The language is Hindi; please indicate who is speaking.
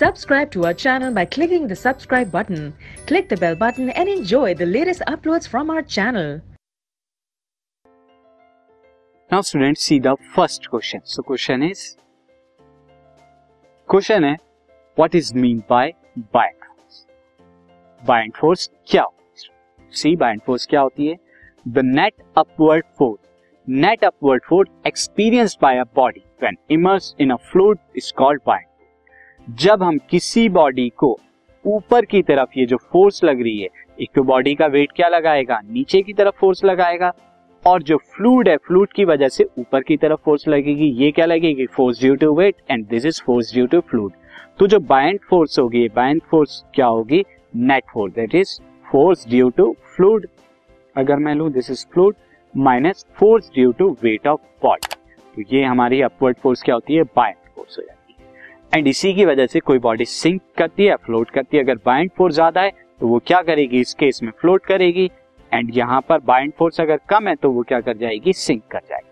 Speaker 1: Subscribe to our channel by clicking the subscribe button. Click the bell button and enjoy the latest uploads from our channel.
Speaker 2: Now students, see the first question. So question है what is mean by buoyant force? Buoyant force क्या होती है? See, buoyant force क्या होती है? The net upward force experienced by a body when immersed in a fluid is called buoyant. जब हम किसी बॉडी को ऊपर की तरफ ये जो फोर्स लग रही है, एक तो बॉडी का वेट क्या लगाएगा, नीचे की तरफ फोर्स लगाएगा, और जो फ्लूइड है, फ्लूइड की वजह से ऊपर की तरफ फोर्स लगेगी, ये क्या लगेगी, force due to weight, and this is force due to fluid. तो जो बायंट फोर्स होगी, बायंट फोर्स क्या होगी, net force, that is force due to fluid. अगर मैं लूं this is fluid minus force due to weight of body, तो ये हमारी अपवर्ड फोर्स क्या होती है, बायंट फोर्स हो जाती है. एंड इसी की वजह से कोई बॉडी सिंक करती है, फ्लोट करती है. अगर बायंट फोर्स ज्यादा है तो वो क्या करेगी, इस केस में फ्लोट करेगी, एंड यहाँ पर बायंट फोर्स अगर कम है तो वो क्या कर जाएगी, सिंक कर जाएगी.